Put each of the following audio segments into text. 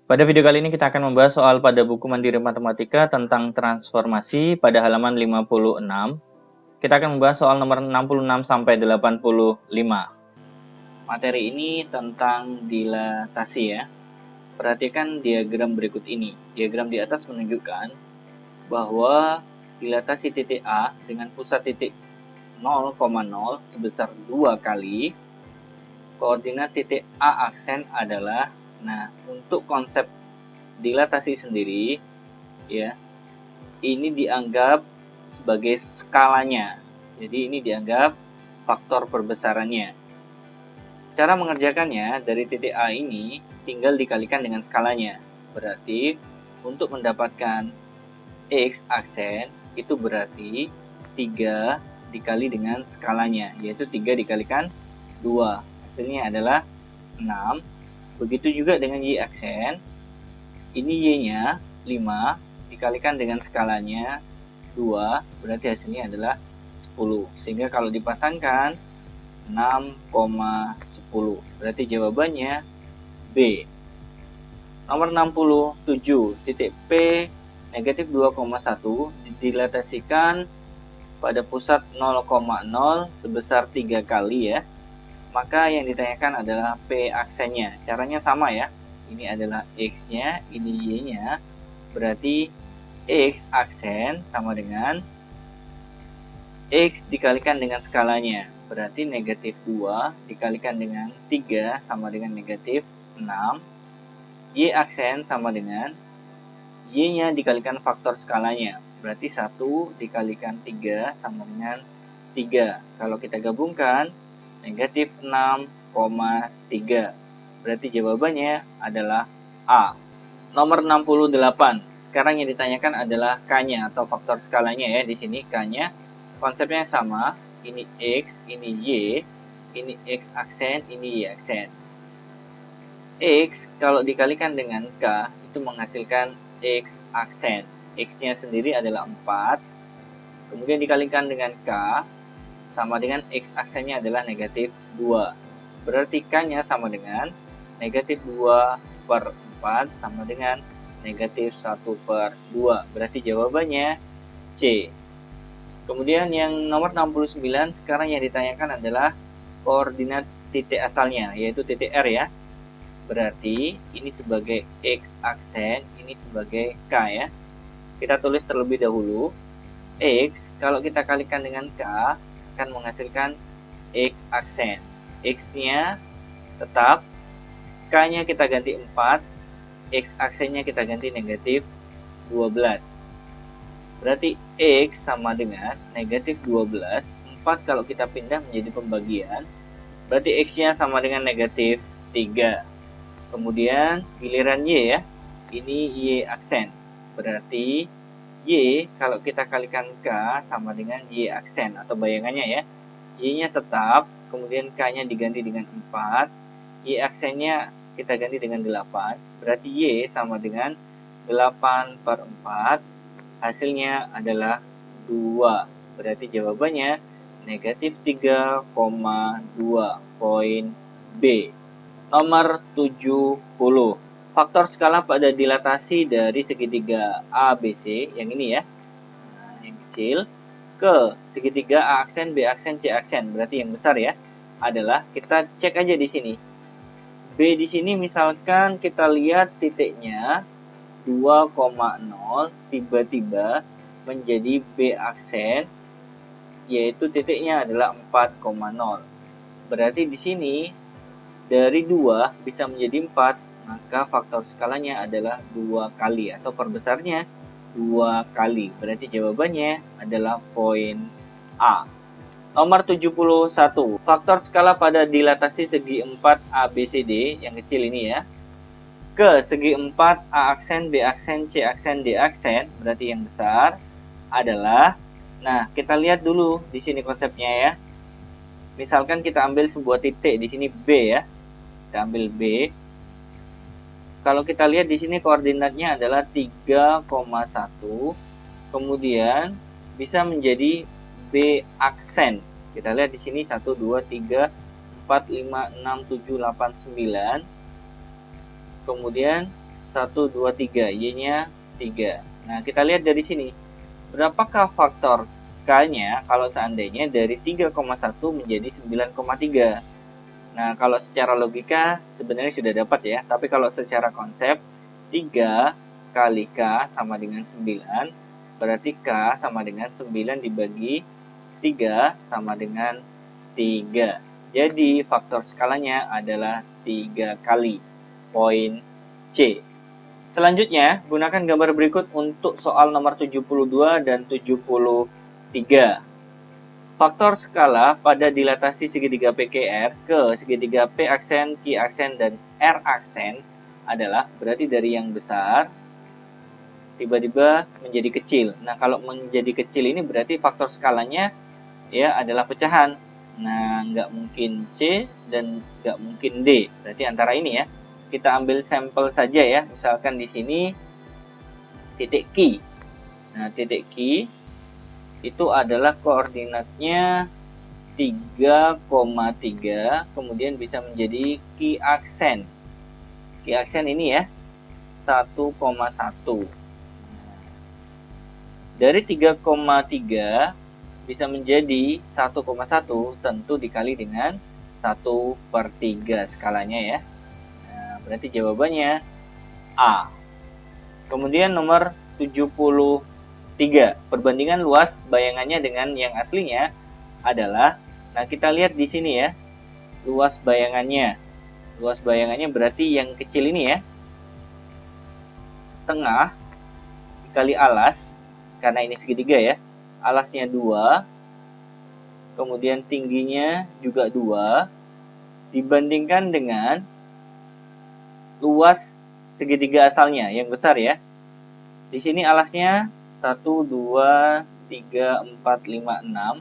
Pada video kali ini kita akan membahas soal pada buku Mandiri Matematika tentang transformasi pada halaman 56. Kita akan membahas soal nomor 66 sampai 85. Materi ini tentang dilatasi ya. Perhatikan diagram berikut ini. Diagram di atas menunjukkan bahwa dilatasi titik A dengan pusat titik 0,0 sebesar 2 kali. Koordinat titik A aksen adalah, nah untuk konsep dilatasi sendiri ya, ini dianggap sebagai skalanya. Jadi ini dianggap faktor perbesarannya. Cara mengerjakannya dari titik A ini tinggal dikalikan dengan skalanya. Berarti untuk mendapatkan X aksen itu berarti 3 dikali dengan skalanya, yaitu 3 dikalikan 2. Hasilnya adalah 6. Begitu juga dengan Y aksen. Ini Y-nya 5 dikalikan dengan skalanya 2, berarti hasilnya adalah 10. Sehingga kalau dipasangkan 6,10. Berarti jawabannya B. Nomor 67, titik P negatif 2,1 didilatasikan pada pusat 0,0 sebesar 3 kali ya. Maka yang ditanyakan adalah P aksennya. Caranya sama ya. Ini adalah X-nya, ini Y-nya. Berarti X aksen sama dengan X dikalikan dengan skalanya. Berarti negatif 2 dikalikan dengan 3 sama dengan negatif 6. Y aksen sama dengan Y-nya dikalikan faktor skalanya. Berarti 1 dikalikan 3 sama dengan 3. Kalau kita gabungkan, negatif 6,3. Berarti jawabannya adalah A. Nomor 68. Sekarang yang ditanyakan adalah K-nya atau faktor skalanya ya. Di sini K-nya konsepnya sama. Ini X, ini Y, ini X aksen, ini Y aksen. X kalau dikalikan dengan K itu menghasilkan X aksen. X-nya sendiri adalah 4. Kemudian dikalikan dengan K sama dengan X aksennya adalah negatif 2. Berarti K-nya sama dengan negatif 2 per 4 sama dengan negatif 1 per 2. Berarti jawabannya C. Kemudian yang nomor 69, sekarang yang ditanyakan adalah koordinat titik asalnya, yaitu titik R ya. Berarti ini sebagai X aksen, ini sebagai K ya. Kita tulis terlebih dahulu. X kalau kita kalikan dengan K akan menghasilkan X aksen. X-nya tetap, K-nya kita ganti 4, X aksennya kita ganti negatif 12. Berarti X sama dengan negatif 12. 4 kalau kita pindah menjadi pembagian, berarti X-nya sama dengan negatif 3. Kemudian giliran Y ya, ini Y aksen. Berarti Y kalau kita kalikan K sama dengan Y aksen atau bayangannya ya. Y-nya tetap, kemudian K-nya diganti dengan 4. Y aksennya kita ganti dengan 8. Berarti Y sama dengan 8 per 4. Hasilnya adalah 2. Berarti jawabannya negatif 3,2. Poin B. Nomor 70. Faktor skala pada dilatasi dari segitiga ABC, yang ini ya, nah, yang kecil, ke segitiga A aksen, B aksen, C aksen, berarti yang besar ya, adalah kita cek aja di sini. B di sini misalkan kita lihat titiknya 2,0 tiba-tiba menjadi B aksen, yaitu titiknya adalah 4,0. Berarti di sini dari 2 bisa menjadi 4. Maka faktor skalanya adalah 2 kali atau perbesarnya 2 kali. Berarti jawabannya adalah poin A. Nomor 71. Faktor skala pada dilatasi segi 4 ABCD yang kecil ini ya. Ke segi 4 A aksen, B aksen, C aksen, D aksen, berarti yang besar adalah, nah kita lihat dulu di sini konsepnya ya. Misalkan kita ambil sebuah titik di sini B ya. Kita ambil B. Kalau kita lihat di sini koordinatnya adalah 3,1. Kemudian bisa menjadi B aksen. Kita lihat di sini 1 2 3 4 5 6 7 8 9. Kemudian 1, 2, 3. Y-nya 3. Nah, kita lihat dari sini. Berapakah faktor K-nya kalau seandainya dari 3,1 menjadi 9,3? Nah, kalau secara logika sebenarnya sudah dapat ya. Tapi kalau secara konsep, 3 kali K sama dengan 9. Berarti K sama dengan 9 dibagi 3 sama dengan 3. Jadi, faktor skalanya adalah 3 kali. Poin C. Selanjutnya, gunakan gambar berikut untuk soal nomor 72 dan 73. Faktor skala pada dilatasi segitiga PQR ke segitiga P aksen, Q aksen, dan R aksen adalah berarti dari yang besar tiba-tiba menjadi kecil. Nah, kalau menjadi kecil ini berarti faktor skalanya ya adalah pecahan. Nah, nggak mungkin C dan nggak mungkin D. Berarti antara ini ya. Kita ambil sampel saja ya. Misalkan di sini titik Q. Nah, titik Q itu adalah koordinatnya 3,3, kemudian bisa menjadi Q aksen. Q aksen ini ya 1,1. Dari 3,3 bisa menjadi 1,1 tentu dikali dengan 1/3 skalanya ya. Nah, berarti jawabannya A. Kemudian nomor 73. Perbandingan luas bayangannya dengan yang aslinya adalah, nah kita lihat di sini ya, luas bayangannya. Luas bayangannya berarti yang kecil ini ya, setengah dikali alas, karena ini segitiga ya, alasnya 2, kemudian tingginya juga 2, dibandingkan dengan luas segitiga asalnya yang besar ya. Di sini alasnya 1, 2, 3, 4, 5, 6.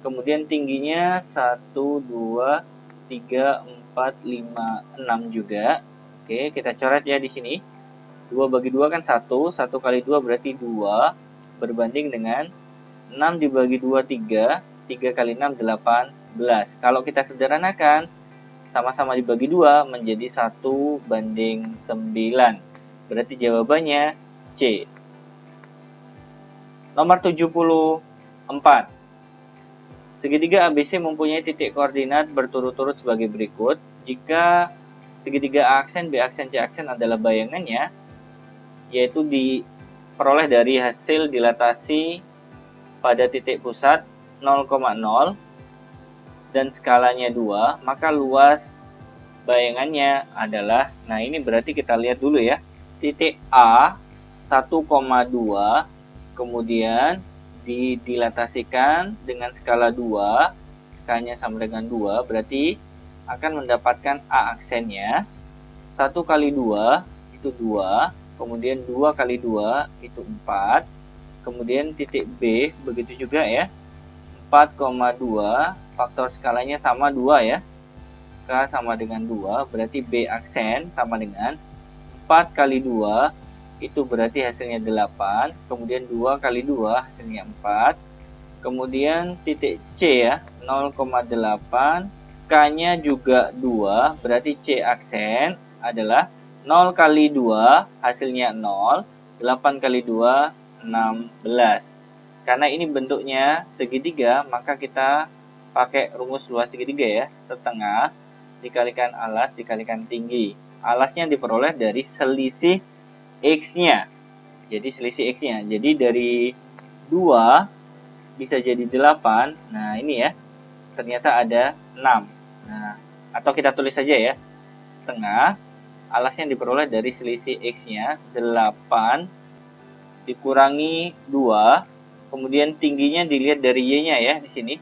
Kemudian tingginya 1, 2, 3, 4, 5, 6 juga. Oke, kita coret ya di sini. 2 bagi 2 kan 1, 1 kali 2 berarti 2, berbanding dengan 6 dibagi 2, 3, 3 kali 6, 18. Kalau kita sederhanakan, sama-sama dibagi 2 menjadi 1/9. Berarti jawabannya C. Nomor 74. Segitiga ABC mempunyai titik koordinat berturut-turut sebagai berikut. Jika segitiga A aksen, B aksen, C aksen adalah bayangannya, yaitu diperoleh dari hasil dilatasi pada titik pusat 0,0 dan skalanya 2, maka luas bayangannya adalah, nah ini berarti kita lihat dulu ya, titik A 1,2, kemudian dilatasikan dengan skala 2, K-nya sama dengan 2, berarti akan mendapatkan A aksennya 1 kali 2 itu 2, kemudian 2 kali 2 itu 4, kemudian titik B begitu juga ya, 4,2, faktor skalanya sama 2 ya, K sama dengan 2, berarti B aksen sama dengan 4 kali 2, itu berarti hasilnya 8, kemudian 2 kali 2 hasilnya 4, kemudian titik C ya, 0,8, K-nya juga 2, berarti C aksen adalah 0 kali 2, hasilnya 0, 8 kali 2, 16. Karena ini bentuknya segitiga, maka kita pakai rumus luas segitiga ya, setengah dikalikan alas dikalikan tinggi. Alasnya diperoleh dari selisih X-nya. Jadi selisih X-nya. Jadi dari 2 bisa jadi 8. Nah, ini ya. Ternyata ada 6. Nah, atau kita tulis saja ya. Setengah. Alasnya diperoleh dari selisih X-nya. 8 dikurangi 2. Kemudian tingginya dilihat dari Y-nya ya di sini.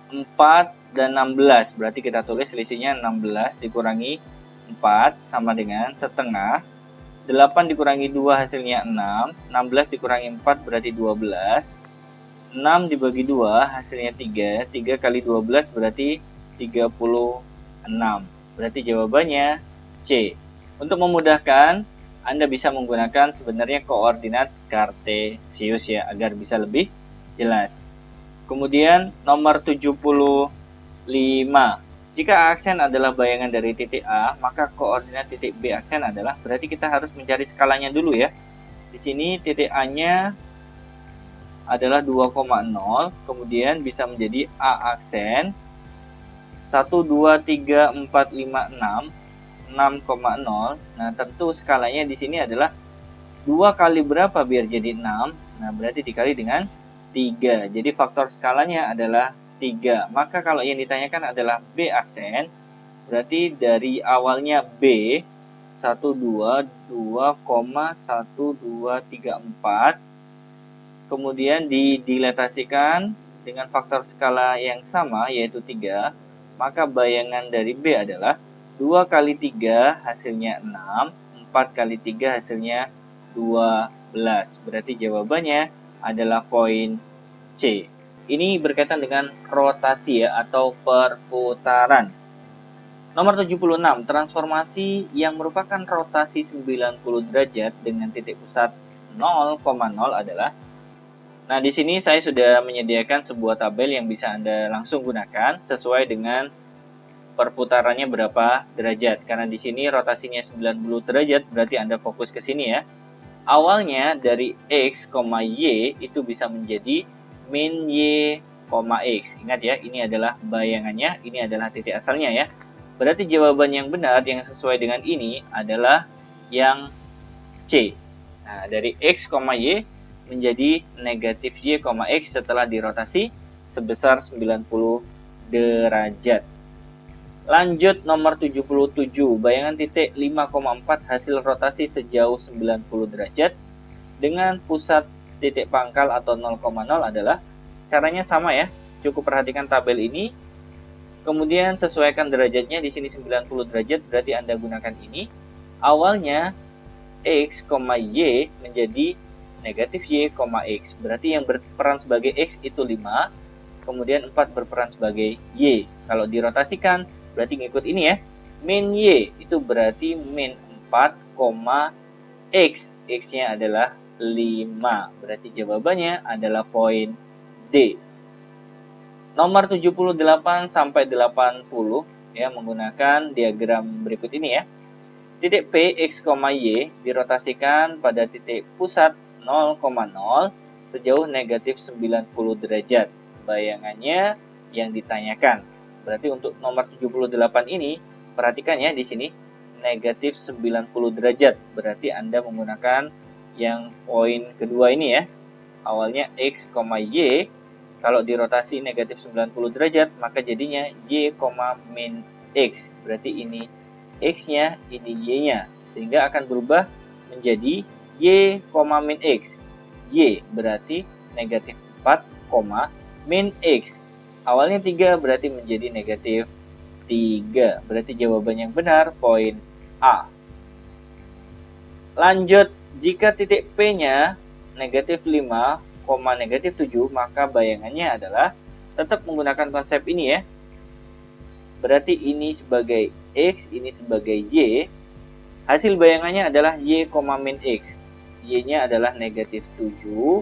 4 dan 16. Berarti kita tulis selisihnya 16 dikurangi 4 sama dengan setengah. 8 dikurangi 2 hasilnya 6, 16 dikurangi 4 berarti 12, 6 dibagi 2 hasilnya 3, 3 kali 12 berarti 36. Berarti jawabannya C. Untuk memudahkan, Anda bisa menggunakan sebenarnya koordinat kartesius ya, agar bisa lebih jelas. Kemudian nomor 75. Jika aksen adalah bayangan dari titik A, maka koordinat titik B aksen adalah, berarti kita harus mencari skalanya dulu ya. Di sini titik A-nya adalah 2,0, kemudian bisa menjadi A aksen 1, 2, 3, 4, 5, 6, 6,0. Nah, tentu skalanya di sini adalah 2 kali berapa biar jadi 6? Nah, berarti dikali dengan 3. Jadi faktor skalanya adalah 3. Maka kalau yang ditanyakan adalah B aksen, berarti dari awalnya B 1, 2, 2,1, 2, 3, 4. Kemudian didilatasikan dengan faktor skala yang sama yaitu 3, maka bayangan dari B adalah 2 kali 3 hasilnya 6, 4 kali 3 hasilnya 12. Berarti jawabannya adalah poin C. Ini berkaitan dengan rotasi ya, atau perputaran. Nomor 76, transformasi yang merupakan rotasi 90 derajat dengan titik pusat 0,0 adalah. Nah, di sini saya sudah menyediakan sebuah tabel yang bisa Anda langsung gunakan sesuai dengan perputarannya berapa derajat. Karena di sini rotasinya 90 derajat, berarti Anda fokus ke sini ya. Awalnya dari X, Y itu bisa menjadi min Y, X. Ingat ya, ini adalah bayangannya, ini adalah titik asalnya ya. Berarti jawaban yang benar yang sesuai dengan ini adalah yang C. Nah, dari X, Y menjadi negatif Y, X setelah dirotasi sebesar 90 derajat. Lanjut nomor 77, bayangan titik 5,4 hasil rotasi sejauh 90 derajat dengan pusat titik pangkal atau 0,0 adalah. Caranya sama ya, cukup perhatikan tabel ini, kemudian sesuaikan derajatnya. Di sini 90 derajat, berarti Anda gunakan ini. Awalnya X, Y menjadi negatif Y, X. Berarti yang berperan sebagai X itu 5, kemudian 4 berperan sebagai Y. Kalau dirotasikan, berarti ngikut ini ya. Min Y itu berarti min 4, X. X-nya adalah 5. Berarti jawabannya adalah poin D. Nomor 78 sampai 80 ya, menggunakan diagram berikut ini ya. Titik P, X, Y dirotasikan pada titik pusat 0,0 sejauh negatif 90 derajat. Bayangannya yang ditanyakan. Berarti untuk nomor 78 ini, perhatikan ya di sini, negatif 90 derajat. Berarti Anda menggunakan yang poin kedua ini ya. Awalnya X, Y, kalau dirotasi negatif 90 derajat, maka jadinya Y, min X. Berarti ini X-nya, ini Y-nya. Sehingga akan berubah menjadi Y, min X. Y berarti negatif 4, min X. Awalnya 3 berarti menjadi negatif 3. Berarti jawaban yang benar poin A. Lanjut, jika titik P-nya negatif 5, negatif 7, maka bayangannya adalah tetap menggunakan konsep ini ya. Berarti ini sebagai X, ini sebagai Y. Hasil bayangannya adalah Y, min X. Y-nya adalah negatif 7,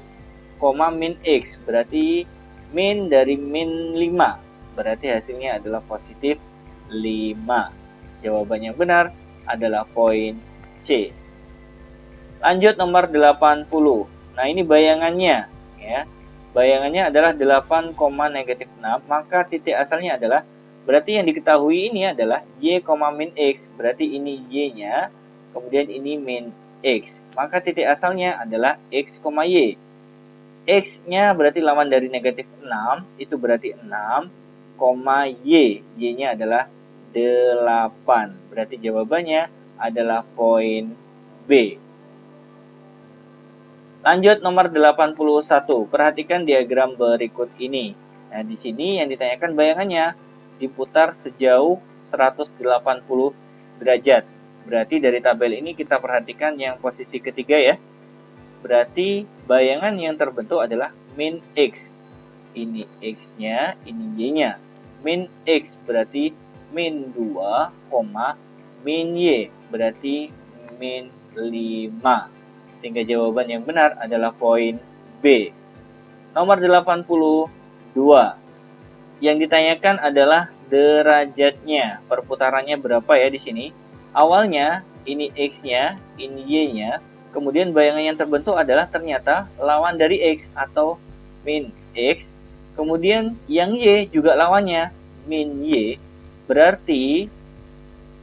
min X. Berarti min dari min 5. Berarti hasilnya adalah positif 5. Jawaban yang benar adalah poin C. Lanjut nomor 80. Nah, ini bayangannya ya. Bayangannya adalah 8, negatif 6, maka titik asalnya adalah, berarti yang diketahui ini adalah Y, min X. Berarti ini Y-nya, kemudian ini min X. Maka titik asalnya adalah X, Y. X-nya berarti lawan dari negatif 6, itu berarti 6, Y. Y-nya adalah 8. Berarti jawabannya adalah poin B. Lanjut nomor 81. Perhatikan diagram berikut ini. Nah, di sini yang ditanyakan bayangannya diputar sejauh 180 derajat. Berarti dari tabel ini kita perhatikan yang posisi ketiga ya. Berarti bayangan yang terbentuk adalah min X. Ini X-nya, ini Y-nya. Min X berarti min 2, min Y berarti min 5. Sehingga jawaban yang benar adalah poin B. Nomor 82. Yang ditanyakan adalah derajatnya. Perputarannya berapa ya di sini? Awalnya ini X-nya, ini Y-nya. Kemudian bayangan yang terbentuk adalah ternyata lawan dari X atau min X. Kemudian yang Y juga lawannya, min Y. Berarti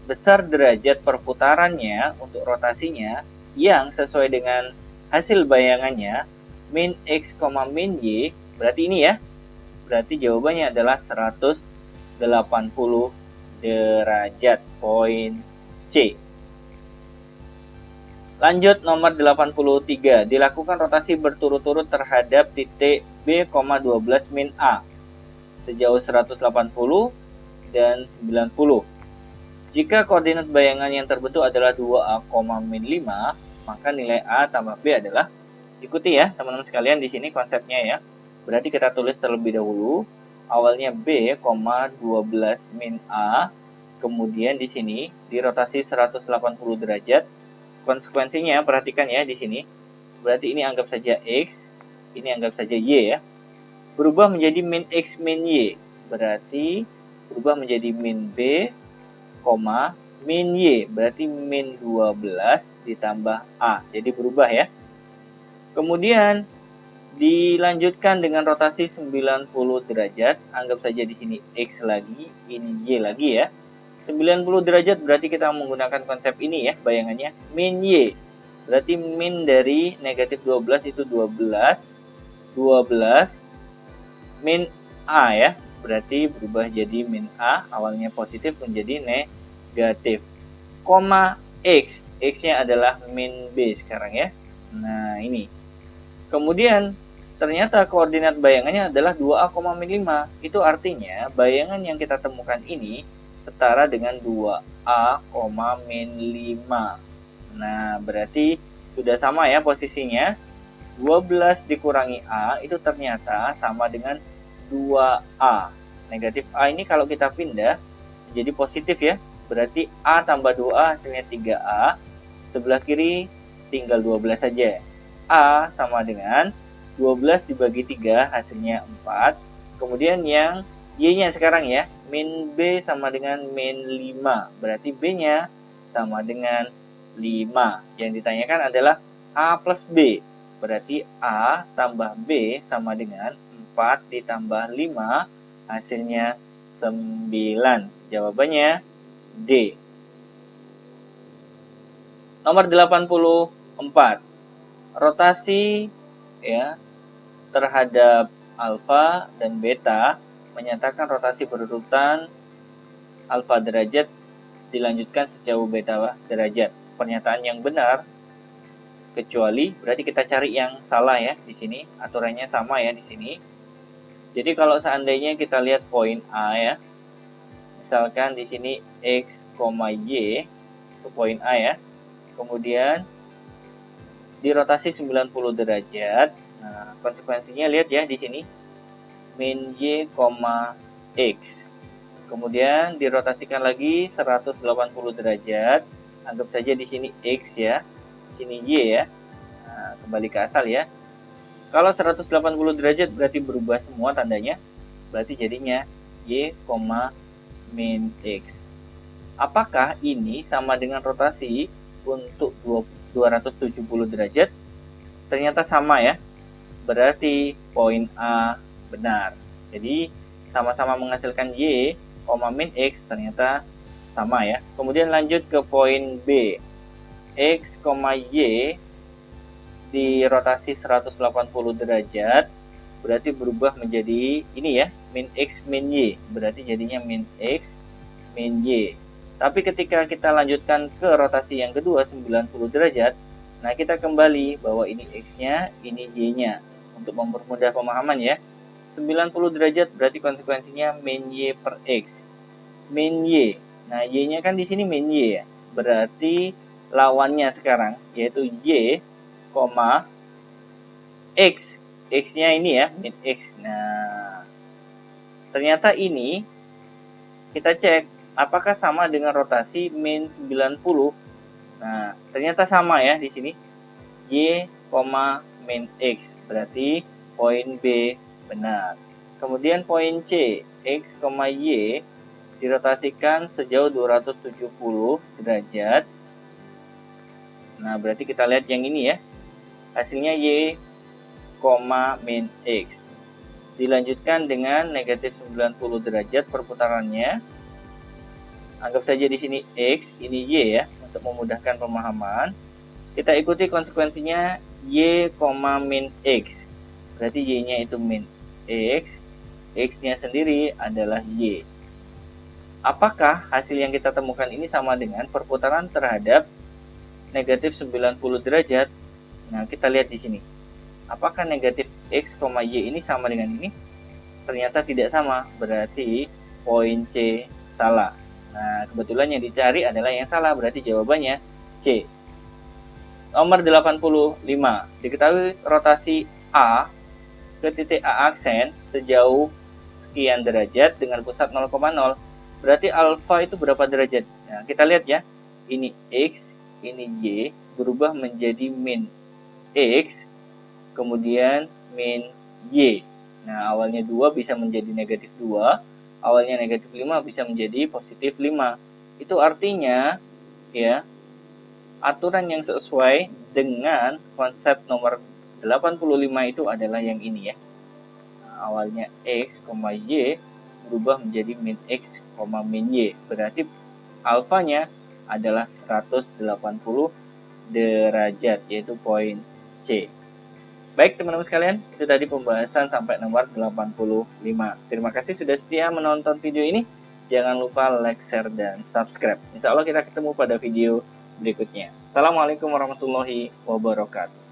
besar derajat perputarannya untuk rotasinya yang sesuai dengan hasil bayangannya min X, min Y, berarti ini ya. Berarti jawabannya adalah 180 derajat, poin C. Lanjut nomor 83, dilakukan rotasi berturut-turut terhadap titik B, 12 min A sejauh 180 dan 90. Jika koordinat bayangan yang terbentuk adalah 2A, min 5, maka nilai A tambah B adalah, ikuti ya teman-teman sekalian di sini konsepnya ya. Berarti kita tulis terlebih dahulu, awalnya B, 12 min A, kemudian di sini dirotasi 180 derajat. Konsekuensinya perhatikan ya di sini. Berarti ini anggap saja X, ini anggap saja Y ya. Berubah menjadi min X min Y. Berarti berubah menjadi min B, min Y, berarti min 12 ditambah A. Jadi berubah ya. Kemudian dilanjutkan dengan rotasi 90 derajat. Anggap saja di sini X lagi, ini Y lagi ya. 90 derajat berarti kita menggunakan konsep ini ya, bayangannya min Y. Berarti min dari negatif 12 itu 12 min A ya. Berarti berubah jadi min A, awalnya positif menjadi negatif. Koma X, X-nya adalah min B sekarang ya. Nah ini. Kemudian ternyata koordinat bayangannya adalah 2A, min 5. Itu artinya bayangan yang kita temukan ini setara dengan 2A, min 5. Nah berarti sudah sama ya posisinya. 12 dikurangi A itu ternyata sama dengan 2A. Negatif A ini kalau kita pindah menjadi positif ya. Berarti A tambah 2A hasilnya 3A. Sebelah kiri tinggal 12 saja. A sama dengan 12 dibagi 3 hasilnya 4. Kemudian yang Y-nya sekarang ya. Min B sama dengan min 5. Berarti B-nya sama dengan 5. Yang ditanyakan adalah A plus B. Berarti A tambah B sama dengan 4 ditambah 5 hasilnya 9. Jawabannya D. Nomor 84. Rotasi ya terhadap alfa dan beta menyatakan rotasi berurutan alfa derajat dilanjutkan sejauh beta derajat. Pernyataan yang benar, kecuali berarti kita cari yang salah ya di sini. Aturannya sama ya di sini. Jadi kalau seandainya kita lihat poin A ya. Misalkan di sini X, Y itu poin A ya. Kemudian dirotasi 90 derajat. Nah, konsekuensinya lihat ya di sini min Y, X. Kemudian dirotasikan lagi 180 derajat. Anggap saja di sini X ya. Di sini Y ya. Nah, kembali ke asal ya. Kalau 180 derajat berarti berubah semua tandanya. Berarti jadinya Y, min X. Apakah ini sama dengan rotasi untuk 270 derajat? Ternyata sama ya. Berarti poin A benar. Jadi sama-sama menghasilkan Y, min X, ternyata sama ya. Kemudian lanjut ke poin B. X, Y dirotasi 180 derajat berarti berubah menjadi ini ya, min X min Y. Berarti jadinya min X min Y. Tapi ketika kita lanjutkan ke rotasi yang kedua 90 derajat, nah kita kembali bahwa ini X-nya, ini Y-nya. Untuk mempermudah pemahaman ya. 90 derajat berarti konsekuensinya min Y per X. Min Y. Nah, Y-nya kan di sini min Y ya. Berarti lawannya sekarang yaitu Y, X. X-nya ini ya, min X. Nah, ternyata ini kita cek apakah sama dengan rotasi min 90. Nah, ternyata sama ya di sini. Y, min X. Berarti poin B benar. Kemudian poin C, X, Y dirotasikan sejauh 270 derajat. Nah, berarti kita lihat yang ini ya. Hasilnya Y, min X. Dilanjutkan dengan negatif 90 derajat perputarannya. Anggap saja di sini X, ini Y ya, untuk memudahkan pemahaman. Kita ikuti konsekuensinya Y, min X. Berarti Y-nya itu min X, X-nya sendiri adalah Y. Apakah hasil yang kita temukan ini sama dengan perputaran terhadap negatif 90 derajat? Nah, kita lihat di sini. Apakah negatif X, Y ini sama dengan ini? Ternyata tidak sama, berarti poin C salah. Nah, kebetulan yang dicari adalah yang salah, berarti jawabannya C. Nomor 85. Diketahui rotasi A ke titik A aksen sejauh sekian derajat dengan pusat 0,0. Berarti alfa itu berapa derajat? Nah, kita lihat ya. Ini X, ini Y, berubah menjadi min X, kemudian min Y. Nah, awalnya 2 bisa menjadi negatif 2, awalnya negatif 5 bisa menjadi positif 5. Itu artinya, ya, aturan yang sesuai dengan konsep nomor 85 itu adalah yang ini ya. Nah, awalnya X, Y berubah menjadi min X, min Y. Berarti alfanya adalah 180 derajat, yaitu poin C. Baik teman-teman sekalian, itu tadi pembahasan sampai nomor 85. Terima kasih sudah setia menonton video ini. Jangan lupa like, share, dan subscribe. Insya Allah kita ketemu pada video berikutnya. Assalamualaikum warahmatullahi wabarakatuh.